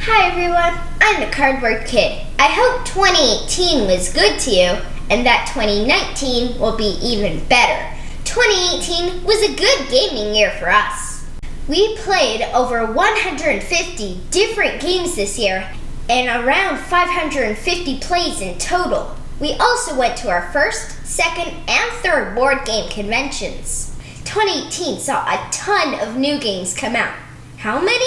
Hi everyone, I'm the Cardboard Kid. I hope 2018 was good to you and that 2019 will be even better. 2018 was a good gaming year for us. We played over 150 different games this year and around 550 plays in total. We also went to our first, second, and third board game conventions. 2018 saw a ton of new games come out. How many?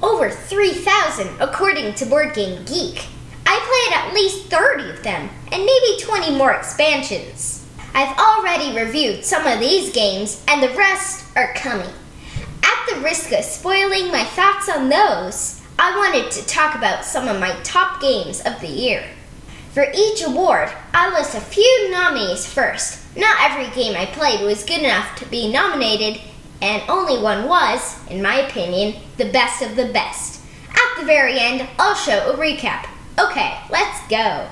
Over 3,000 according to Board Game Geek. I played at least 30 of them and maybe 20 more expansions. I've already reviewed some of these games and the rest are coming. At the risk of spoiling my thoughts on those, I wanted to talk about some of my top games of the year. For each award, I'll list a few nominees first. Not every game I played was good enough to be nominated, and only one was, in my opinion, the best of the best. At the very end, I'll show a recap. Okay, let's go.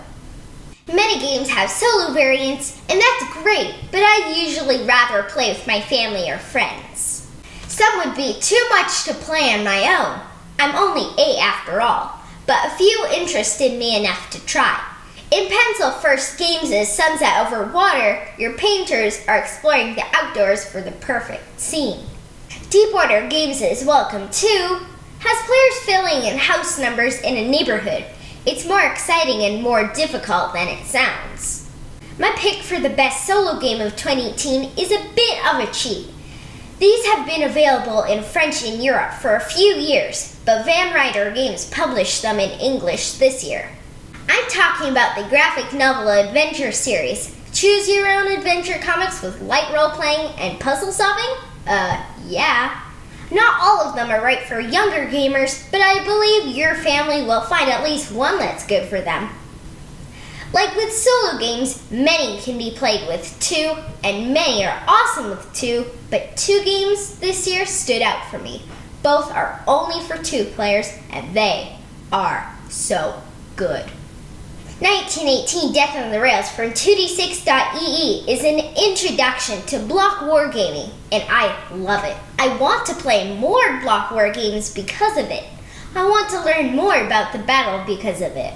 Many games have solo variants, and that's great, but I usually rather play with my family or friends. Some would be too much to play on my own. I'm only 8 after all, but a few interested me enough to try. In Pencil First Games' Sunset Over Water, your painters are exploring the outdoors for the perfect scene. Deepwater Games' Welcome To has players filling in house numbers in a neighborhood. It's more exciting and more difficult than it sounds. My pick for the best solo game of 2018 is a bit of a cheat. These have been available in French in Europe for a few years, but Van Ryder Games published them in English this year. I'm talking about the graphic novel adventure series, Choose Your Own Adventure comics with light role-playing and puzzle solving? Yeah. Not all of them are right for younger gamers, but I believe your family will find at least one that's good for them. Like with solo games, many can be played with 2, and many are awesome with 2, but 2 games this year stood out for me. Both are only for 2 players, and they are so good. 1918 Death on the Rails from 2d6.ee is an introduction to block wargaming, and I love it. I want to play more block wargames because of it. I want to learn more about the battle because of it.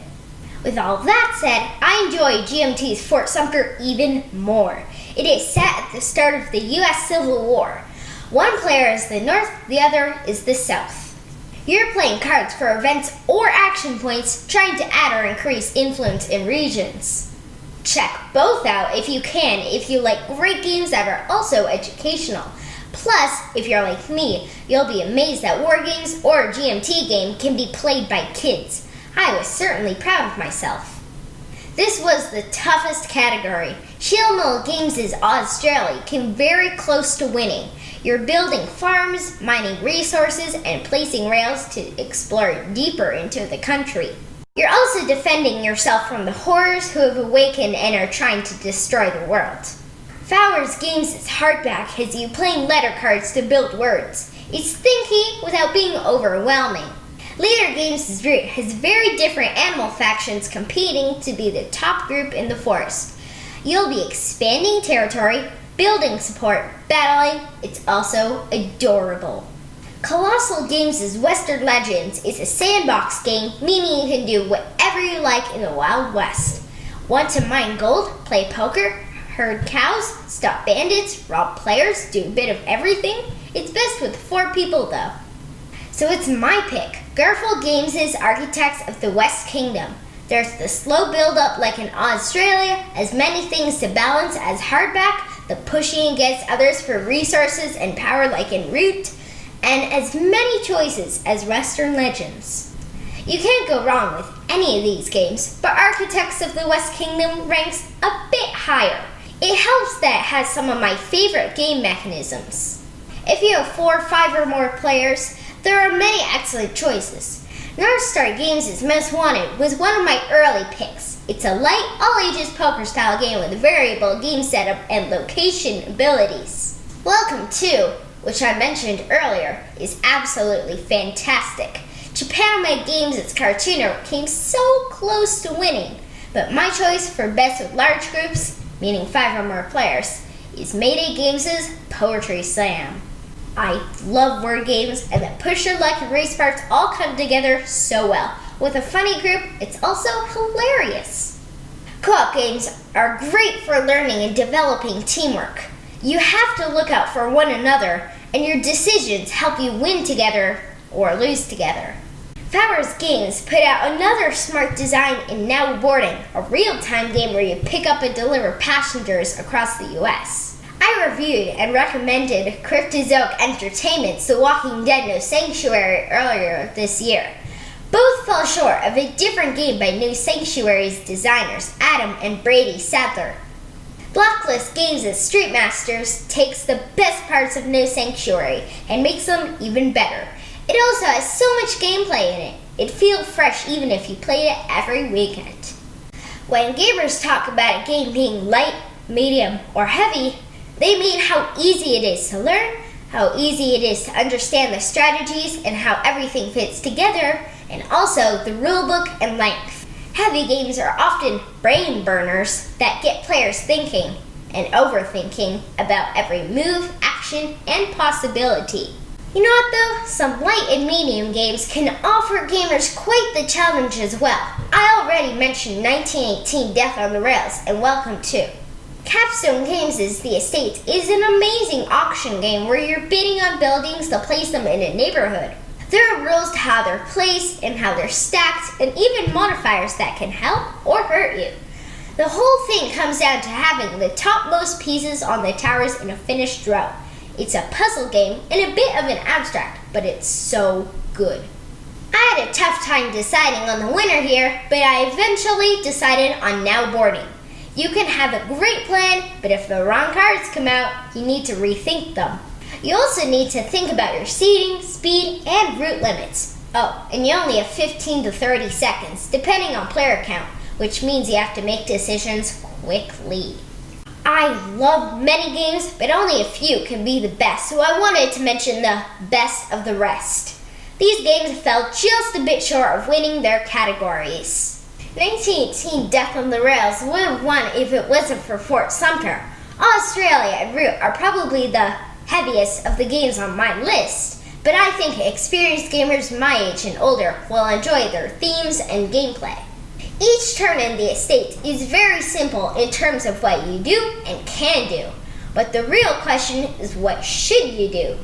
With all that said, I enjoy GMT's Fort Sumter even more. It is set at the start of the U.S. Civil War. One player is the North, the other is the South. You're playing cards for events or action points, trying to add or increase influence in regions. Check both out if you can, if you like great games that are also educational. Plus, if you're like me, you'll be amazed that war games or a GMT game can be played by kids. I was certainly proud of myself. This was the toughest category. Shield Mill Games' Australia came very close to winning. You're building farms, mining resources, and placing rails to explore deeper into the country. You're also defending yourself from the horrors who have awakened and are trying to destroy the world. Fowers Games' Hardback has you playing letter cards to build words. It's thinky without being overwhelming. Leader Games has very different animal factions competing to be the top group in the forest. You'll be expanding territory, building support, battling. It's also adorable. Colossal Games' Western Legends is a sandbox game, meaning you can do whatever you like in the Wild West. Want to mine gold, play poker, herd cows, stop bandits, rob players, do a bit of everything? It's best with 4 people though. So it's my pick, Garfield Games' Architects of the West Kingdom. There's the slow build-up like in Australia, as many things to balance as Hardback, the pushing against others for resources and power like in Root, and as many choices as Western Legends. You can't go wrong with any of these games, but Architects of the West Kingdom ranks a bit higher. It helps that it has some of my favorite game mechanisms. If you have 4, 5 or more players, there are many excellent choices. North Star Games' Most Wanted was one of my early picks. It's a light, all-ages poker-style game with variable game setup and location abilities. Welcome To, which I mentioned earlier, is absolutely fantastic. Japanimate Games' Cartooner came so close to winning, but my choice for best with large groups, meaning 5 or more players, is Mayday Games' Poetry Slam. I love word games, and the Push Your Luck and Race parts all come together so well. With a funny group, it's also hilarious. Co-op games are great for learning and developing teamwork. You have to look out for one another, and your decisions help you win together or lose together. Fowers Games put out another smart design in Now Boarding, a real-time game where you pick up and deliver passengers across the U.S. I reviewed and recommended Cryptozoic Entertainment's The Walking Dead No Sanctuary earlier this year. Both fell short of a different game by New Sanctuary's designers, Adam and Brady Sadler. Blacklist Games' Street Masters takes the best parts of No Sanctuary and makes them even better. It also has so much gameplay in it. It feels fresh even if you played it every weekend. When gamers talk about a game being light, medium, or heavy, they mean how easy it is to learn, how easy it is to understand the strategies and how everything fits together, and also the rulebook and length. Heavy games are often brain burners that get players thinking and overthinking about every move, action, and possibility. You know what though? Some light and medium games can offer gamers quite the challenge as well. I already mentioned 1918 Death on the Rails and Welcome to. Capstone Games' The Estate is an amazing auction game where you're bidding on buildings to place them in a neighborhood. There are rules to how they're placed and how they're stacked, and even modifiers that can help or hurt you. The whole thing comes down to having the topmost pieces on the towers in a finished row. It's a puzzle game and a bit of an abstract, but it's so good. I had a tough time deciding on the winner here, but I eventually decided on Now Boarding. You can have a great plan, but if the wrong cards come out, you need to rethink them. You also need to think about your seating, speed, and route limits. Oh, and you only have 15 to 30 seconds, depending on player count, which means you have to make decisions quickly. I love many games, but only a few can be the best, so I wanted to mention the best of the rest. These games fell just a bit short of winning their categories. 1918 Death on the Rails would have won if it wasn't for Fort Sumter. Australia and Root are probably the heaviest of the games on my list, but I think experienced gamers my age and older will enjoy their themes and gameplay. Each turn in The Estate is very simple in terms of what you do and can do, but the real question is what should you do?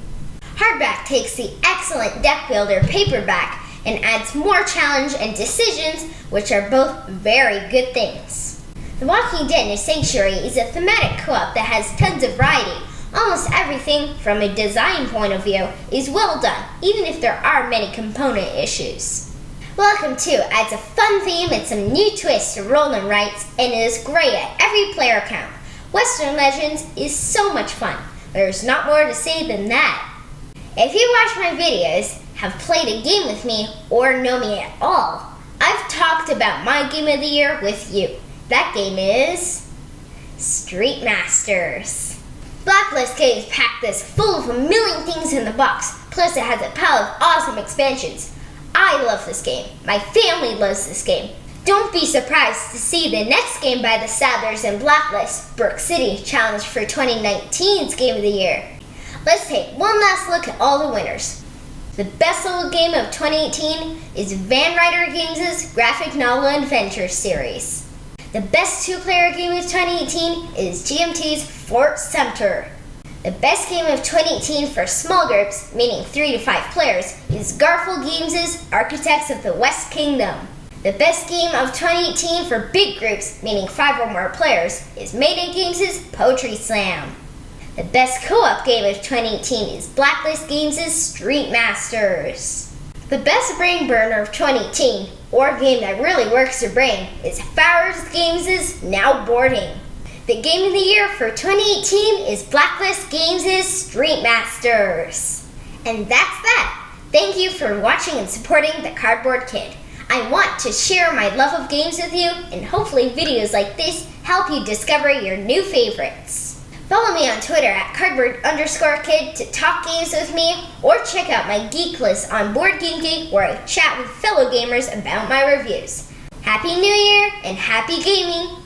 Hardback takes the excellent deck builder paperback and adds more challenge and decisions, which are both very good things. The Walking Dead No Sanctuary is a thematic co-op that has tons of variety. Almost everything, from a design point of view, is well done, even if there are many component issues. Welcome to adds a fun theme and some new twists to roll and writes, and is great at every player count. Western Legends is so much fun. There's not more to say than that. If you watch my videos, have played a game with me, or know me at all, I've talked about my game of the year with you. That game is Street Masters. Blacklist Games packed this full of a million things in the box, plus it has a pile of awesome expansions. I love this game. My family loves this game. Don't be surprised to see the next game by the Sadlers and Blacklist, Brook City, challenged for 2019's Game of the Year. Let's take one last look at all the winners. The best sold game of 2018 is Van Ryder Games' graphic novel adventure series. The best two-player game of 2018 is GMT's Fort Sumter. The best game of 2018 for small groups, meaning 3 to 5 players, is Garfield Games' Architects of the West Kingdom. The best game of 2018 for big groups, meaning 5 or more players, is Mayday Games' Poetry Slam. The best co-op game of 2018 is Blacklist Games' Street Masters. The best brain burner of 2018, or game that really works your brain, is Fowers Games' Now Boarding. The game of the year for 2018 is Blacklist Games' Street Masters. And that's that. Thank you for watching and supporting The Cardboard Kid. I want to share my love of games with you, and hopefully videos like this help you discover your new favorites. Follow me on Twitter at cardboard_kid to talk games with me, or check out my geek list on Board Game Geek where I chat with fellow gamers about my reviews. Happy New Year and happy gaming!